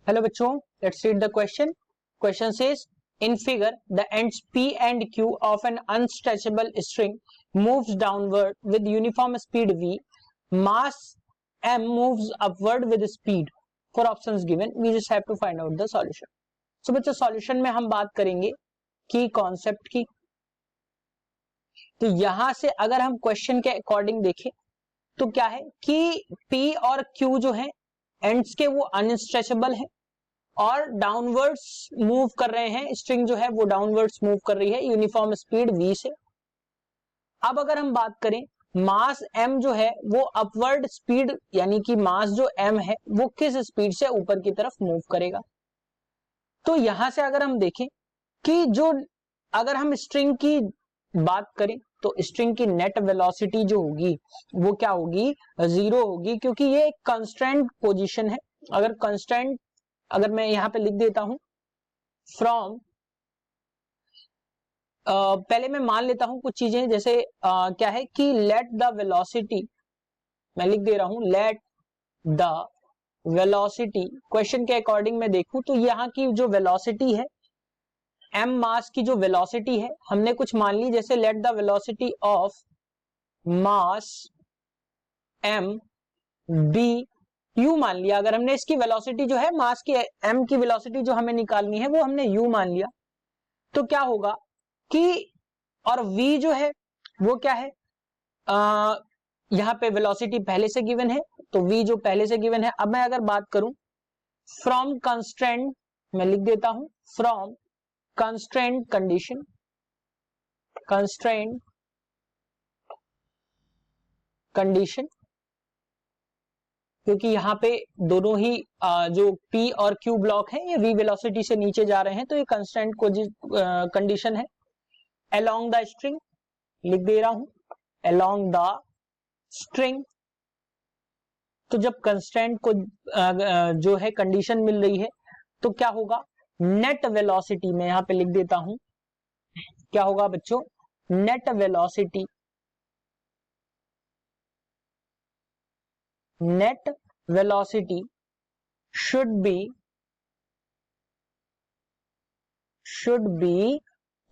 Hello बच्चों, let's read the question. Question says in figure the ends P and Q of an unstretchable string moves downward with uniform speed V. Mass M moves upward with speed. For options given, we just have to find out the solution. So बच्चों, solution में हम बात करेंगे की concept की. तो यहां से अगर हम क्वेश्चन के अकॉर्डिंग देखें तो क्या है कि P और Q जो है एंड्स के वो अनस्ट्रेचेबल है और डाउनवर्ड्स मूव कर रहे हैं. स्ट्रिंग जो है वो डाउनवर्ड्स मूव कर रही है यूनिफॉर्म स्पीड v से. अब अगर हम बात करें मास m जो है वो अपवर्ड स्पीड यानी कि मास जो m है वो किस स्पीड से ऊपर की तरफ मूव करेगा. तो यहां से अगर हम देखें कि जो अगर हम स्ट्रिंग की बात करें तो स्ट्रिंग की नेट वेलोसिटी जो होगी वो क्या होगी, 0 होगी, क्योंकि ये एक कंस्ट्रेंट पोजीशन है. अगर कंस्ट्रेंट अगर मैं यहां पे लिख देता हूं फ्रॉम, पहले मैं मान लेता हूं कुछ चीजें, जैसे क्या है कि लेट द वेलोसिटी, मैं लिख दे रहा हूं लेट द वेलोसिटी. क्वेश्चन के अकॉर्डिंग मैं देखूं तो यहां की जो वेलोसिटी है m मास की जो वेलोसिटी है हमने कुछ मान ली, जैसे let the velocity of mass m be u मान लिया. अगर हमने इसकी वेलोसिटी जो है मास की m की वेलोसिटी जो हमें निकालनी है वो हमने u मान लिया, तो क्या होगा कि और v जो है वो क्या है, यहां पे वेलोसिटी पहले से गिवन है तो v जो पहले से गिवन है. अब मैं अगर बात करूं फ्रॉम कंस्ट्रेंट, मैं लिख देता हूं from constraint condition, constraint condition, क्योंकि यहां पे दोनों ही जो P और Q ब्लॉक है ये v वेलोसिटी से नीचे जा रहे हैं तो ये कंस्टेंट कंडीशन है. अलोंग द स्ट्रिंग लिख दे रहा हूं अलोंग द स्ट्रिंग. तो जब कंस्टेंट को जो है कंडीशन मिल रही है तो क्या होगा, नेट वेलोसिटी में यहां पे लिख देता हूं क्या होगा बच्चों, net velocity, net velocity should be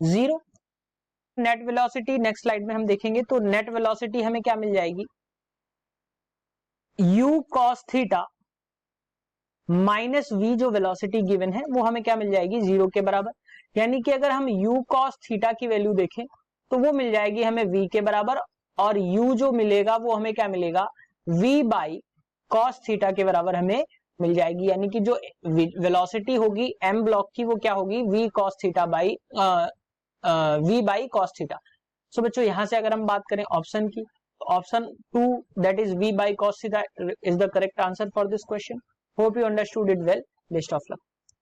0. Net velocity next slide में हम देखेंगे. तो नेट वेलोसिटी हमें क्या मिल जाएगी, u cos theta minus v जो वेलोसिटी गिवन है वो हमें क्या मिल जाएगी, 0 के बराबर. यानी कि अगर हम u cos थीटा की वैल्यू देखें तो वो मिल जाएगी हमें v के बराबर, और u जो मिलेगा वो हमें क्या मिलेगा, v बाई cos थीटा के बराबर हमें मिल जाएगी. यानी कि जो वेलोसिटी होगी m ब्लॉक की वो क्या होगी, v cos theta by v by cos theta. So बच्चों यहां से अगर हम बात करें ऑप्शन की, option 2 that is v by cos theta is the correct answer for this question. Hope you understood it well. Best of luck.